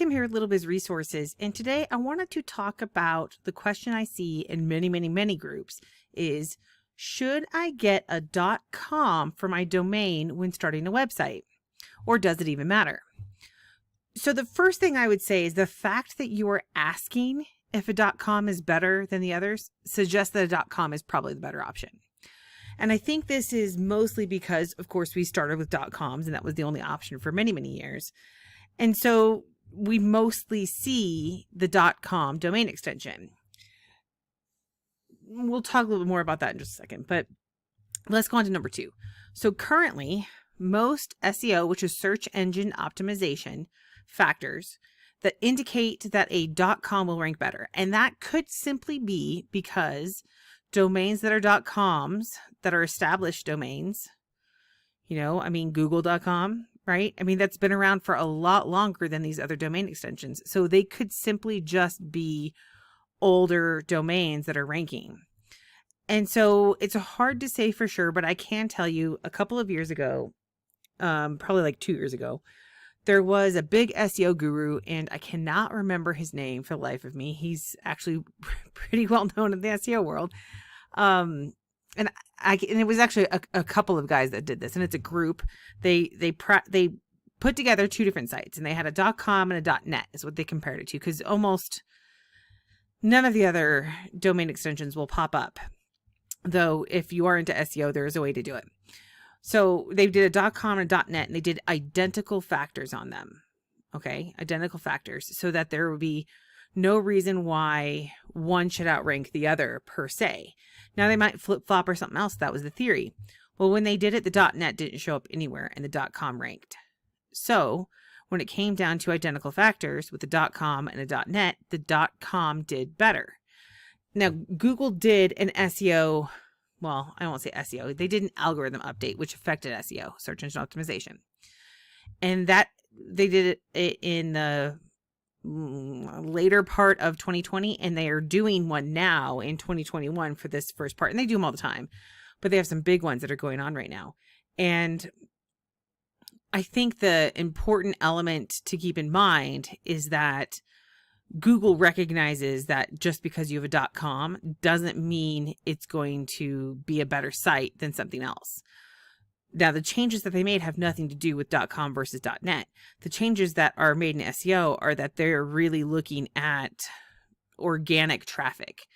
Kim here with Little Biz Resources, and today I wanted to talk about the question I see in many groups is, should I get a .com for my domain when starting a website, or does it even matter? So the first thing I would say is the fact that you are asking if a .com is better than the others suggests that a .com is probably the better option. And I think this is mostly because, of course, we started with .coms and that was the only option for many years. And so we mostly see the .com domain extension. We'll talk a little bit more about that in just a second, but let's go on to number 2. So currently, most SEO, which is search engine optimization factors that indicate that a .com will rank better. And that could simply be because domains that are .coms, that are established domains, google.com, right? I mean, that's been around for a lot longer than these other domain extensions. So they could simply just be older domains that are ranking. And so it's hard to say for sure, but I can tell you a couple of years ago, probably like 2 years ago, there was a big SEO guru, and I cannot remember his name for the life of me. He's actually pretty well known in the SEO world. And it was actually a couple of guys that did this, and it's a group. They put together 2 different sites, and they had a .com and a .net is what they compared it to, because almost none of the other domain extensions will pop up. Though if you are into SEO, there is a way to do it. So they did a .com and a .net, and they did identical factors on them. Okay, identical factors, so that there would be no reason why one should outrank the other per se. Now they might flip-flop or something else. That was the theory. Well, when they did it, the .net didn't show up anywhere, and the .com ranked. So when it came down to identical factors with the .com and a .net, the .com did better. Now Google did an SEO. Well, I won't say SEO. They did an algorithm update, which affected SEO, search engine optimization. And that they did it in the later part of 2020, and they are doing one now in 2021 for this first part. And they do them all the time, but they have some big ones that are going on right now. And I think the important element to keep in mind is that Google recognizes that just because you have a .com doesn't mean it's going to be a better site than something else. Now, the changes that they made have nothing to do with .com versus .net. The changes that are made in SEO are that they're really looking at organic traffic.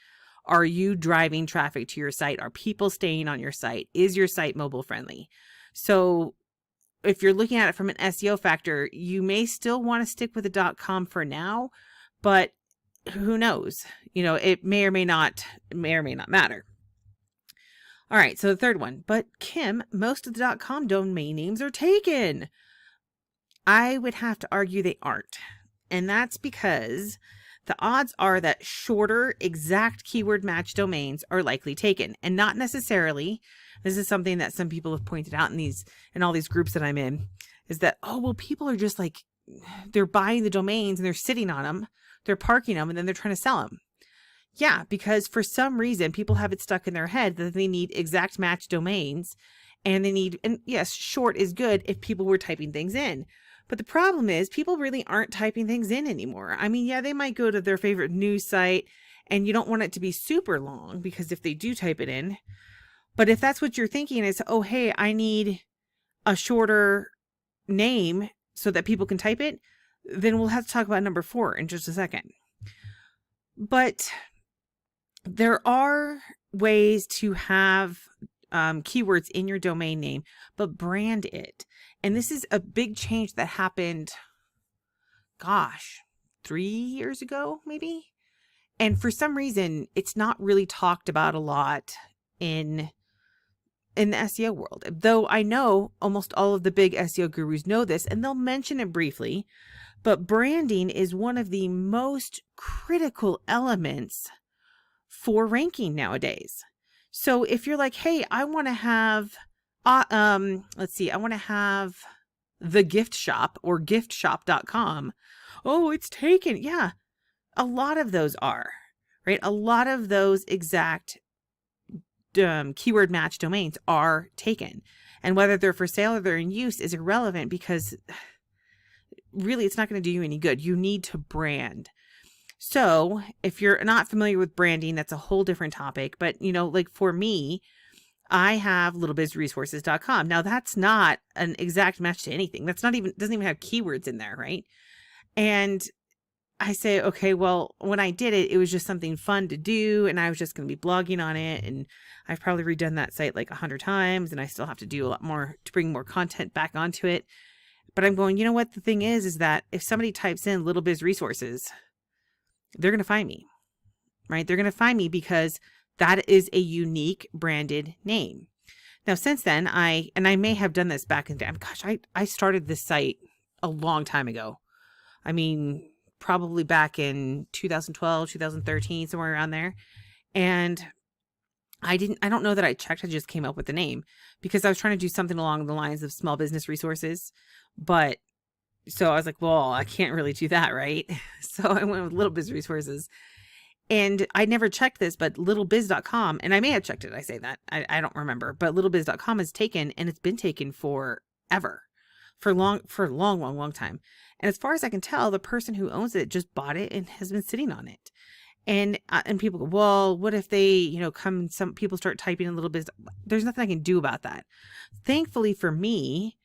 Are you driving traffic to your site? Are people staying on your site? Is your site mobile friendly? So if you're looking at it from an SEO factor, you may still want to stick with the .com for now, but who knows? It may or may not matter. All right, so the third one. But Kim, most of the .com domain names are taken. I would have to argue they aren't. And that's because the odds are that shorter, exact keyword match domains are likely taken. And not necessarily, this is something that some people have pointed out in all these groups that I'm in, is that, people are just like, they're buying the domains and they're sitting on them, they're parking them, and then they're trying to sell them. Yeah, because for some reason, people have it stuck in their head that they need exact match domains, and yes, short is good if people were typing things in. But the problem is people really aren't typing things in anymore. I mean, yeah, they might go to their favorite news site, and you don't want it to be super long, because if they do type it in, but if that's what you're thinking is, hey, I need a shorter name so that people can type it, then we'll have to talk about number 4 in just a second. But there are ways to have keywords in your domain name, but brand it. And this is a big change that happened, 3 years ago, maybe? And for some reason, it's not really talked about a lot in the SEO world. Though I know almost all of the big SEO gurus know this, and they'll mention it briefly, but branding is one of the most critical elements for ranking nowadays. So if you're like, hey, I want to have, I want to have the gift shop or giftshop.com. Oh, it's taken. Yeah. A lot of those are, right? A lot of those exact keyword match domains are taken. And whether they're for sale or they're in use is irrelevant, because really, it's not going to do you any good. You need to brand. So if you're not familiar with branding, that's a whole different topic. But, like for me, I have littlebizresources.com. Now that's not an exact match to anything. That's not even, doesn't even have keywords in there. Right. And I say, okay, well, when I did it, it was just something fun to do. And I was just going to be blogging on it. And I've probably redone that site like 100 times. And I still have to do a lot more to bring more content back onto it. But I'm going, you know what? The thing is that if somebody types in Little Biz Resources, they're going to find me, right? They're going to find me because that is a unique branded name. Now, since then, I may have done this back in the day. Gosh, I started this site a long time ago. I mean, probably back in 2012, 2013, somewhere around there. And I don't know that I checked. I just came up with the name because I was trying to do something along the lines of small business resources. But so I was like, well, I can't really do that, right? So I went with Little Biz Resources. And I never checked this, but littlebiz.com, and I may have checked it. I say that. I don't remember. But littlebiz.com is taken, and it's been taken forever. For a long time. And as far as I can tell, the person who owns it just bought it and has been sitting on it. And people go, well, what if they, some people start typing in Little Biz? There's nothing I can do about that. Thankfully for me,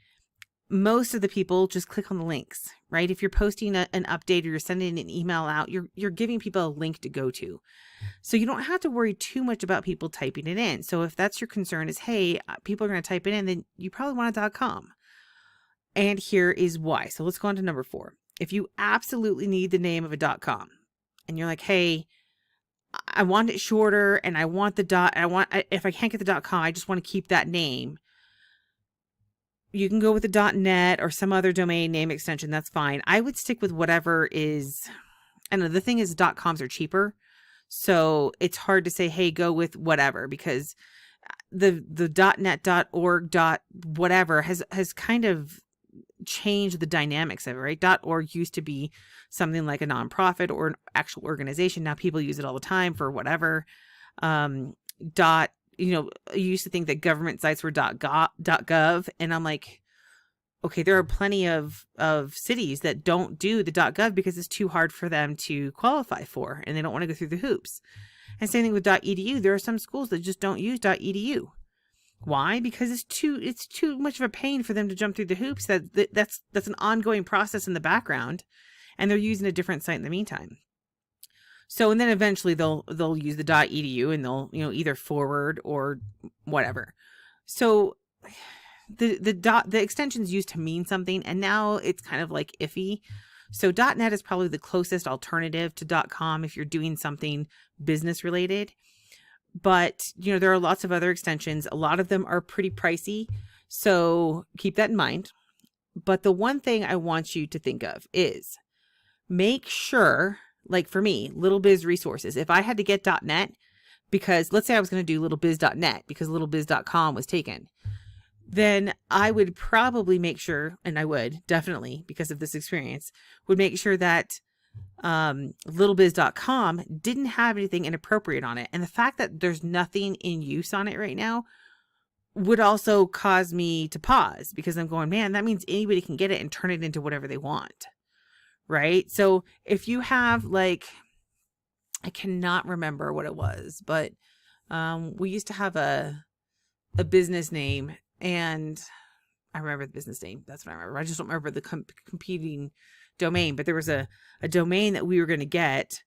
most of the people just click on the links, right? If you're posting an update or you're sending an email out, you're giving people a link to go to. So you don't have to worry too much about people typing it in. So if that's your concern is, hey, people are going to type it in, then you probably want a .com. And here is why. So let's go on to number 4. If you absolutely need the name of a .com and you're like, hey, I want it shorter and I want the if I can't get the .com, I just want to keep that name. You can go with the .net or some other domain name extension. That's fine. I would stick with whatever is, I don't know, the thing is .coms are cheaper. So it's hard to say, hey, go with whatever, because the .net, .org, whatever has kind of changed the dynamics of it, right? .org used to be something like a nonprofit or an actual organization. Now people use it all the time for whatever. You used to think that government sites were .gov, and I'm like, okay, there are plenty of cities that don't do the .gov because it's too hard for them to qualify for, and they don't want to go through the hoops. And same thing with .edu. There are some schools that just don't use .edu. Why? Because it's too much of a pain for them to jump through the hoops. That's an ongoing process in the background, and they're using a different site in the meantime. So, and then eventually they'll use the .edu and they'll, either forward or whatever. So the extensions used to mean something, and now it's kind of like iffy. So .net is probably the closest alternative to .com if you're doing something business related. But, there are lots of other extensions. A lot of them are pretty pricey. So keep that in mind. But the one thing I want you to think of is make sure, like for me, Little Biz Resources, if I had to get .net, because let's say I was going to do littlebiz.net because littlebiz.com was taken, then I would probably make sure, and I would definitely, because of this experience, would make sure that littlebiz.com didn't have anything inappropriate on it. And the fact that there's nothing in use on it right now would also cause me to pause, because I'm going, man, that means anybody can get it and turn it into whatever they want. Right? So if you have I cannot remember what it was, but we used to have a business name, and I remember the business name. That's what I remember. I just don't remember the competing domain, but there was a domain that we were going to get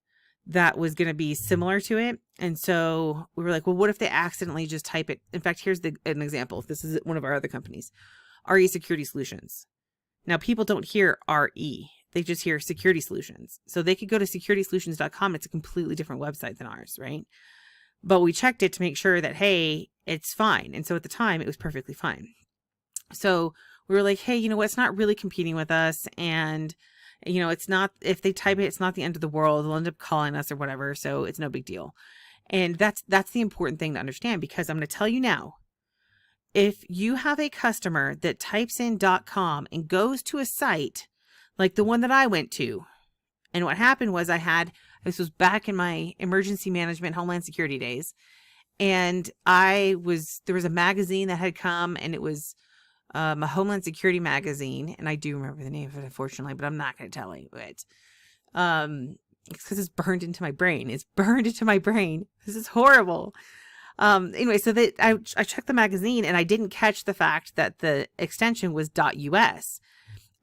that was going to be similar to it. And so we were like, well, what if they accidentally just type it? In fact, here's an example. This is one of our other companies, RE Security Solutions. Now people don't hear RE. They just hear security solutions. So they could go to securitysolutions.com. It's a completely different website than ours, right? But we checked it to make sure that, hey, it's fine. And so at the time it was perfectly fine. So we were like, hey, you know what? It's not really competing with us. And, it's not, if they type it, it's not the end of the world. They'll end up calling us or whatever. So it's no big deal. And that's the important thing to understand, because I'm going to tell you now, if you have a customer that types in .com and goes to a site like the one that I went to, and what happened was this was back in my emergency management, Homeland Security days. And there was a magazine that had come, and it was a Homeland Security magazine, and I do remember the name of it, unfortunately, but I'm not going to tell you it. Because it's burned into my brain. It's burned into my brain. This is horrible. Anyway, so I checked the magazine and I didn't catch the fact that the extension was .us.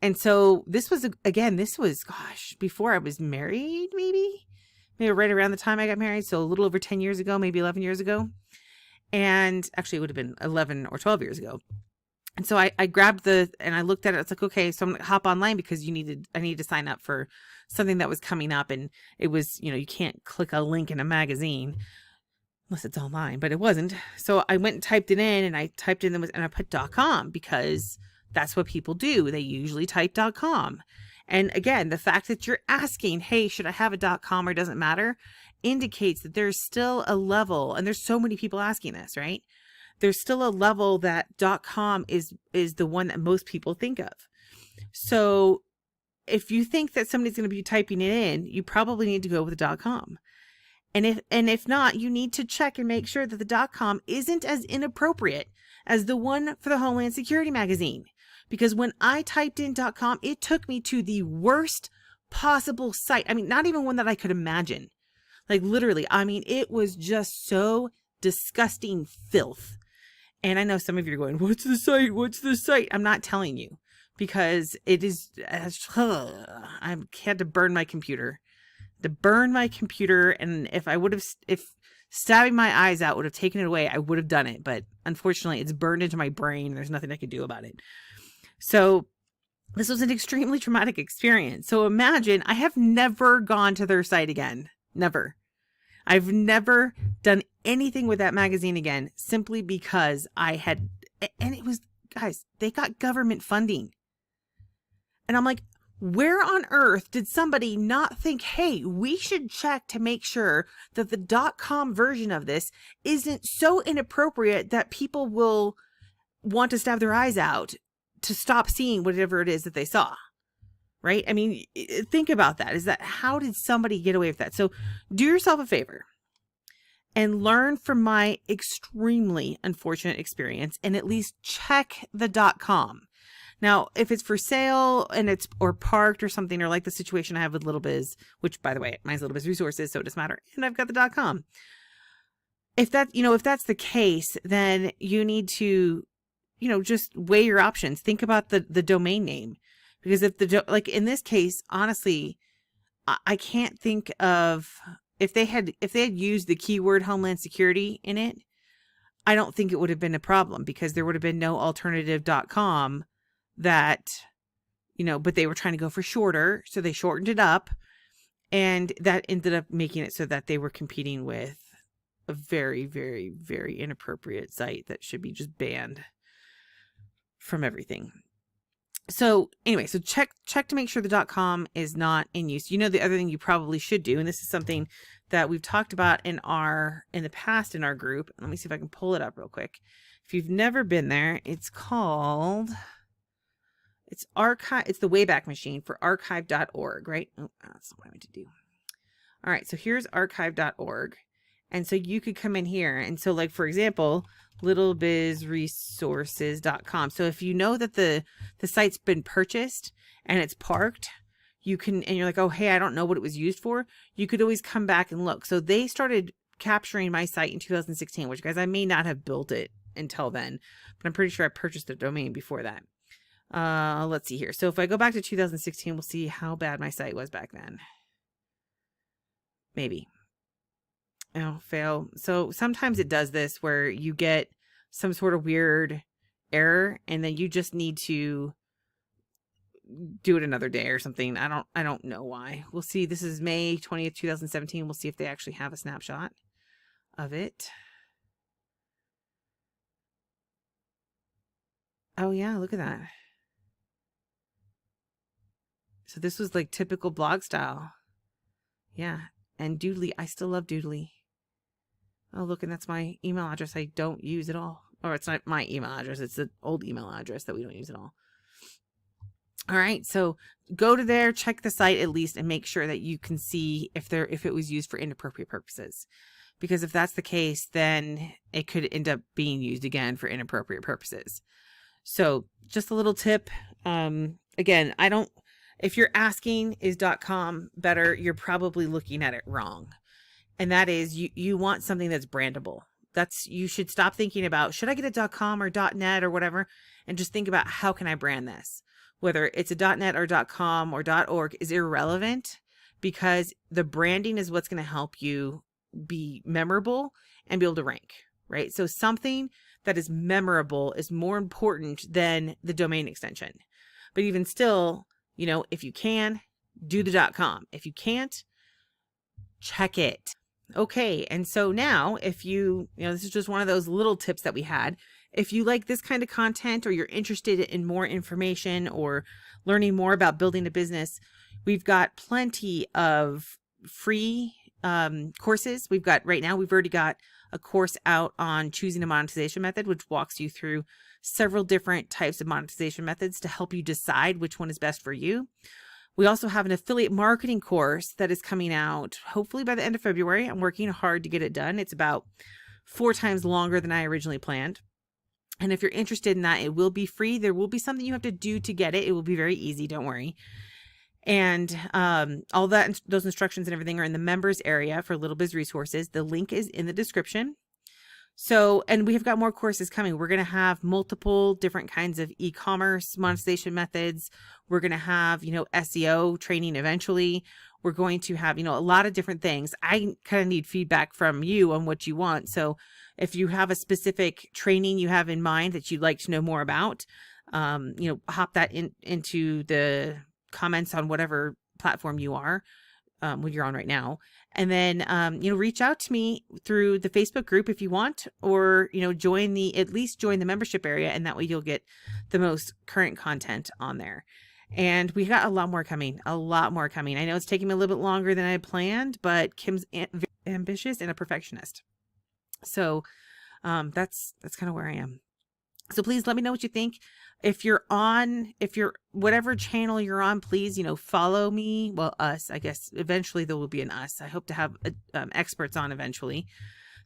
And so this was, gosh, before I was married, maybe right around the time I got married. So a little over 10 years ago, maybe 11 years ago. And actually it would have been 11 or 12 years ago. And so I grabbed and I looked at it. It's like, okay, so I'm going to hop online because I needed to sign up for something that was coming up. And it was, you can't click a link in a magazine unless it's online, but it wasn't. So I went and typed it in, and I typed in and I put .com because that's what people do. They usually type .com. And again, the fact that you're asking, hey, should I have a .com or doesn't matter, indicates that there's still a level, and there's so many people asking this, right? There's still a level that .com is the one that most people think of. So if you think that somebody's going to be typing it in, you probably need to go with the .com. And if not, you need to check and make sure that the .com isn't as inappropriate as the one for the Homeland Security magazine. Because when I typed in .com, it took me to the worst possible site. I mean, not even one that I could imagine. Like literally, I mean, it was just so disgusting filth. And I know some of you are going, what's the site? What's the site? I'm not telling you because it is, I had to burn my computer. And if stabbing my eyes out would have taken it away, I would have done it. But unfortunately, it's burned into my brain. There's nothing I could do about it. So this was an extremely traumatic experience. So imagine, I have never gone to their site again. Never. I've never done anything with that magazine again, simply because and it was, guys, they got government funding. And I'm like, where on earth did somebody not think, hey, we should check to make sure that the .com version of this isn't so inappropriate that people will want to stab their eyes out to stop seeing whatever it is that they saw, right? I mean, think about that. How did somebody get away with that? So do yourself a favor and learn from my extremely unfortunate experience and at least check the .com. Now, if it's for sale and or parked or something, or like the situation I have with Little Biz, which by the way, mine's Little Biz Resources, so it doesn't matter. And I've got the .com. If that's the case, then you need to, just weigh your options. Think about the domain name, because like in this case, honestly, I can't think of if they had used the keyword Homeland Security in it, I don't think it would have been a problem because there would have been no alternative .com that, but they were trying to go for shorter. So they shortened it up, and that ended up making it so that they were competing with a very, very, very inappropriate site that should be just banned from everything. So anyway, so check to make sure the .com is not in use. The other thing you probably should do, and this is something that we've talked about in the past in our group. Let me see if I can pull it up real quick. If you've never been there, it's called... It's the Wayback Machine for archive.org, right? Oh, that's not what I meant to do. All right, so here's archive.org. And so you could come in here. And so like, for example, littlebizresources.com. So if you know that the site's been purchased and it's parked, and you're like, oh, hey, I don't know what it was used for. You could always come back and look. So they started capturing my site in 2016, which, guys, I may not have built it until then, but I'm pretty sure I purchased the domain before that. Let's see here. So if I go back to 2016, we'll see how bad my site was back then. Maybe. Oh, fail. So sometimes it does this where you get some sort of weird error and then you just need to do it another day or something. I don't know why. We'll see. This is May 20th, 2017. We'll see if they actually have a snapshot of it. Oh yeah, look at that. So this was like typical blog style. Yeah. And Doodly, I still love Doodly. Oh, look, and that's my email address I don't use at all. Or it's not my email address. It's the old email address that we don't use at all. All right. So go to there, check the site at least, and make sure that you can see if it was used for inappropriate purposes. Because if that's the case, then it could end up being used again for inappropriate purposes. So just a little tip. Again, if you're asking, is .com better? You're probably looking at it wrong. And that is, you want something that's brandable. You should stop thinking about, should I get a .com or .net or whatever? And just think about, how can I brand this? Whether it's a .net or .com or .org is irrelevant, because the branding is what's going to help you be memorable and be able to rank, right? So something that is memorable is more important than the domain extension. But even still, if you can, do the .com. If you can't, check it. Okay. And so now, if this is just one of those little tips that we had. If you like this kind of content, or you're interested in more information or learning more about building a business, we've got plenty of free courses. We've already got a course out on choosing a monetization method, which walks you through several different types of monetization methods to help you decide which one is best for you. We also have an affiliate marketing course that is coming out hopefully by the end of February. I'm working hard to get it done. It's about 4 times longer than I originally planned. And if you're interested in that, it will be free. There will be something you have to do to get it. It will be very easy. Don't worry. And all those instructions and everything are in the members area for Little Biz Resources. The link is in the description. So, and we have got more courses coming. We're going to have multiple different kinds of e-commerce monetization methods. We're going to have, SEO training eventually. We're going to have, a lot of different things. I kind of need feedback from you on what you want. So if you have a specific training you have in mind that you'd like to know more about, hop that into the comments on whatever platform you are, what you're on right now. And then, reach out to me through the Facebook group if you want, or, join the membership area. And that way you'll get the most current content on there. And we got a lot more coming. I know it's taking me a little bit longer than I had planned, but Kim's ambitious and a perfectionist. So, that's kind of where I am. So please let me know what you think. If you're whatever channel you're on, please, follow me. Well, us, I guess eventually there will be an us. I hope to have experts on eventually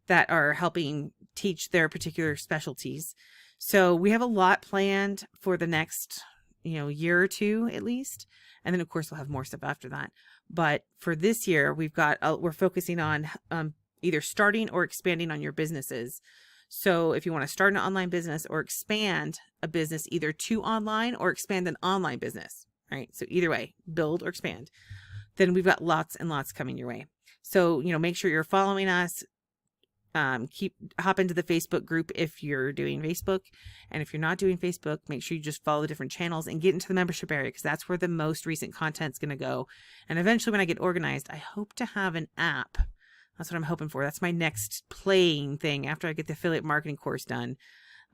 that are helping teach their particular specialties. So we have a lot planned for the next, year or two at least. And then of course we'll have more stuff after that. But for this year, we're focusing on either starting or expanding on your businesses. So if you want to start an online business or expand a business, either to online or expand an online business, right? So either way, build or expand, then we've got lots and lots coming your way. So, make sure you're following us. Hop into the Facebook group if you're doing Facebook. And if you're not doing Facebook, make sure you just follow the different channels and get into the membership area, because that's where the most recent content's going to go. And eventually when I get organized, I hope to have an app. That's what I'm hoping for. That's my next playing thing after I get the affiliate marketing course done.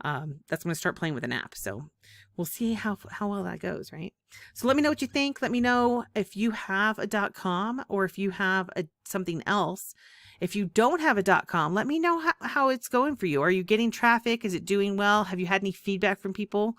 That's going to start playing with an app. So we'll see how well that goes, right? So let me know what you think. Let me know if you have a .com or if you have something else. If you don't have a .com, let me know how it's going for you. Are you getting traffic? Is it doing well? Have you had any feedback from people?